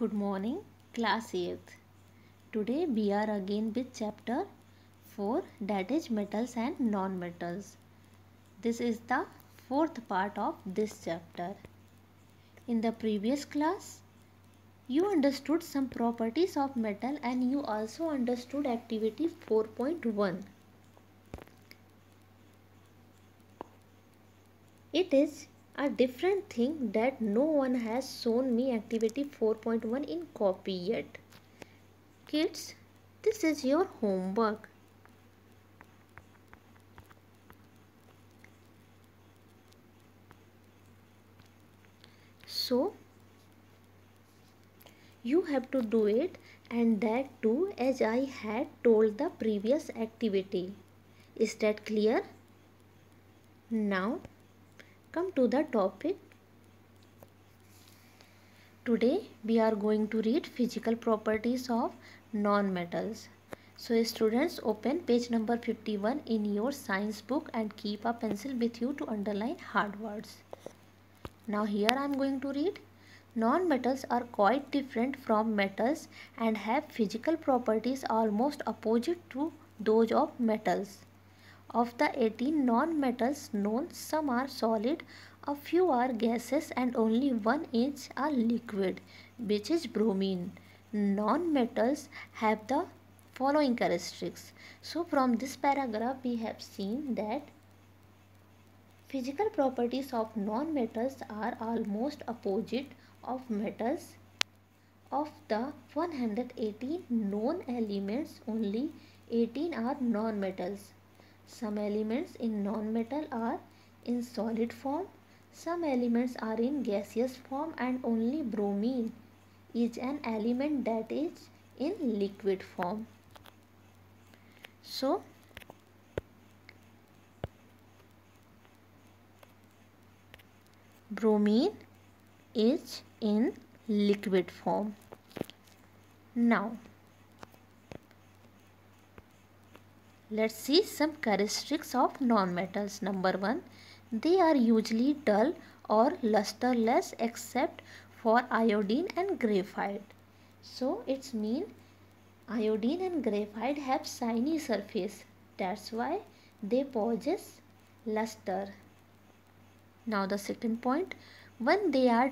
Good morning, class 8th. Today we are again with chapter 4, that is metals and non-metals. This is the fourth part of this chapter. In the previous class, you understood some properties of metal and you also understood activity 4.1. It is a different thing that no one has shown me activity 4.1 in copy yet. Kids, this is your homework. So, you have to do it, and that too as I had told the previous activity. Is that clear? Now, come to the topic. Today we are going to read physical properties of non-metals. So students, open page number 51 in your science book and keep a pencil with you to underline hard words. Now here I am going to read. Non-metals are quite different from metals and have physical properties almost opposite to those of metals. Of the 18 non-metals known, some are solid, a few are gases and only one is a liquid, which is bromine. Non-metals have the following characteristics. So from this paragraph we have seen that physical properties of non-metals are almost opposite of metals. Of the 118 known elements, only 18 are non-metals. Some elements in non-metal are in solid form, some elements are in gaseous form, and only bromine is an element that is in liquid form. So, bromine is in liquid form. Now, let's see some characteristics of non-metals. Number 1, they are usually dull or lusterless except for iodine and graphite. So, it's mean iodine and graphite have shiny surface. That's why they possess luster. Now the second point, when they are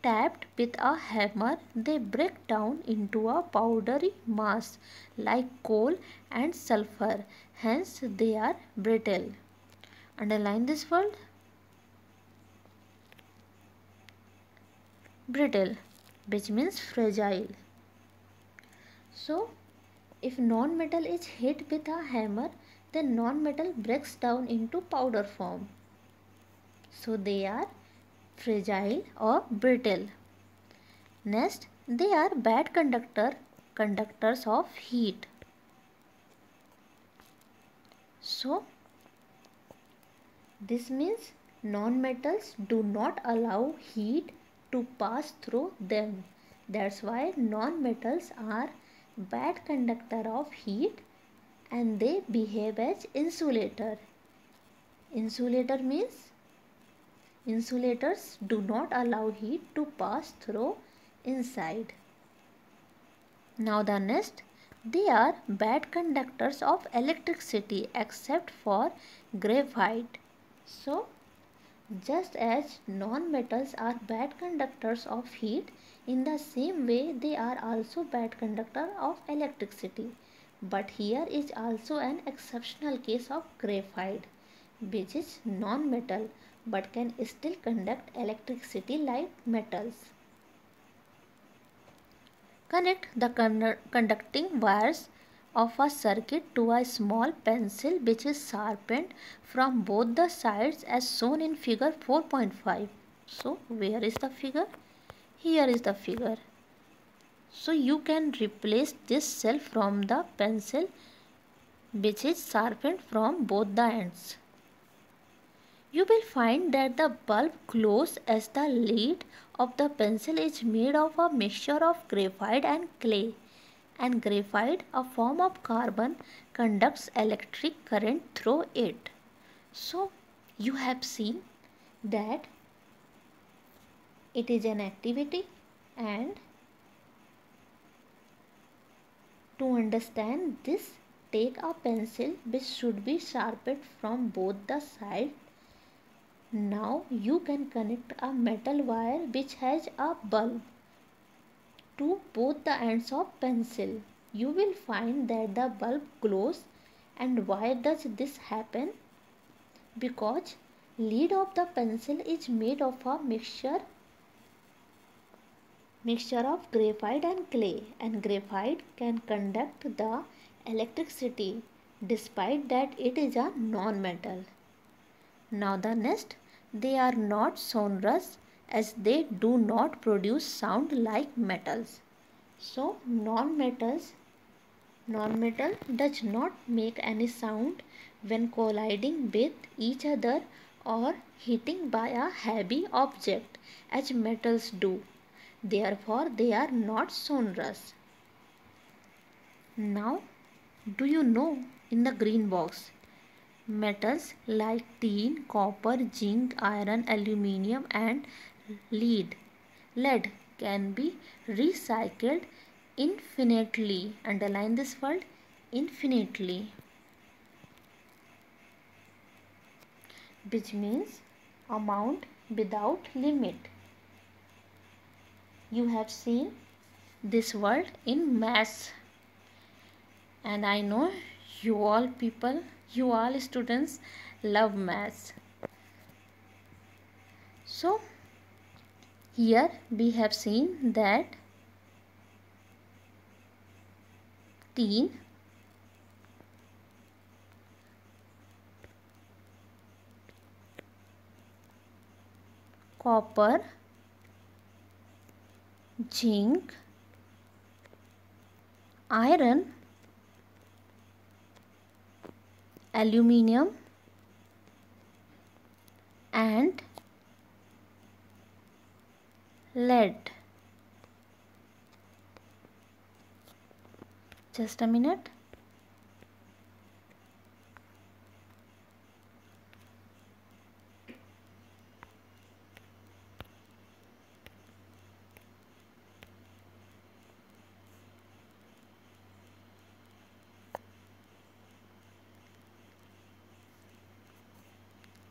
tapped with a hammer, they break down into a powdery mass like coal and sulfur. Hence they are brittle. Underline this word. Brittle, which means fragile. So, if non-metal is hit with a hammer, then non-metal breaks down into powder form. So they are fragile or brittle. Next, they are bad conductors of heat. So this means non-metals do not allow heat to pass through them. That's why non-metals are bad conductor of heat and they behave as insulator. Insulator means insulators do not allow heat to pass through inside. Now the next, they are bad conductors of electricity except for graphite. So just as non-metals are bad conductors of heat, in the same way they are also bad conductor of electricity. But here is also an exceptional case of graphite, which is non-metal but can still conduct electricity like metals. Connect the conducting wires of a circuit to a small pencil which is sharpened from both the sides as shown in figure 4.5. So, where is the figure? Here is the figure. So, you can replace this shell from the pencil which is sharpened from both the ends. You will find that the bulb glows as the lead of the pencil is made of a mixture of graphite and clay, and graphite, a form of carbon, conducts electric current through it. So, you have seen that it is an activity and To understand this, take a pencil which should be sharpened from both the sides. Now you can connect a metal wire which has a bulb to both the ends of pencil. You will find that the bulb glows. And why does this happen? Because lead of the pencil is made of a mixture of graphite and clay, and graphite can conduct the electricity despite that it is a non-metal. Now the next, they are not sonorous as they do not produce sound like metals. So non-metal does not make any sound when colliding with each other or hitting by a heavy object as metals do. Therefore, they are not sonorous. Now, do you know in the green box, metals like tin, copper, zinc, iron, aluminium and lead can be recycled infinitely. Underline this word, infinitely, which means amount without limit. You have seen this word in maths, and I know you all students love maths. So here we have seen that tin, copper, zinc, iron, aluminium and lead. Just a minute.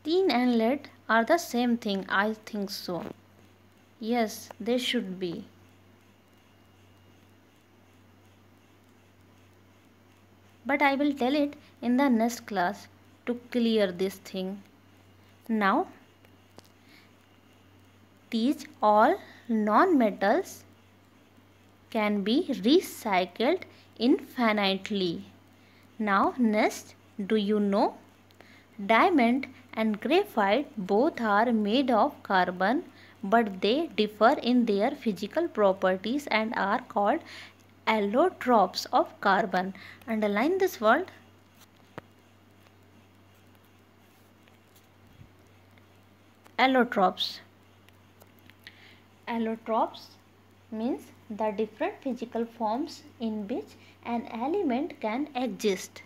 Tin and lead are the same thing, I think so. Yes, they should be. But I will tell it in the next class to clear this thing. Now, these all non-metals can be recycled infinitely. Now, next, do you know? Diamond and graphite both are made of carbon, but they differ in their physical properties and are called allotropes of carbon. Underline this word. Allotropes. Allotropes means the different physical forms in which an element can exist.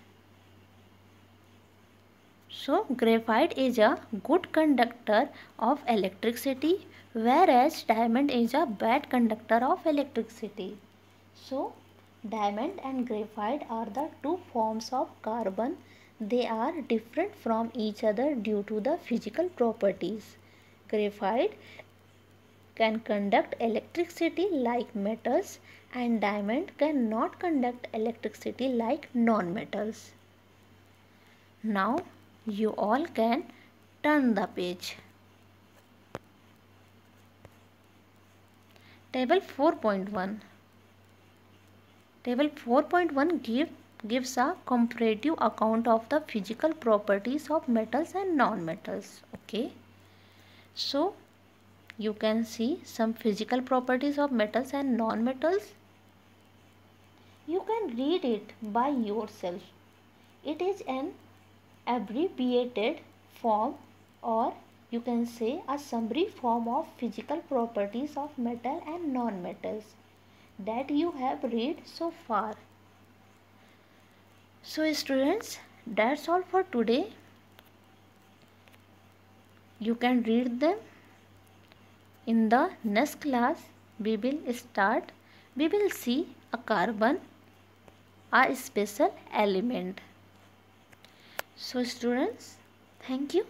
So, graphite is a good conductor of electricity, whereas diamond is a bad conductor of electricity. So, diamond and graphite are the two forms of carbon. They are different from each other due to the physical properties. Graphite can conduct electricity like metals, and diamond cannot conduct electricity like non-metals. Now, you all can turn the page. Table 4.1. Table 4.1 gives a comparative account of the physical properties of metals and non-metals. Okay. So, you can see some physical properties of metals and non-metals. You can read it by yourself. It is an abbreviated form, or you can say a summary form of physical properties of metal and non-metals that you have read so far. So students, that's all for today. You can read them. In the next class we will see a carbon a special element. So students, thank you.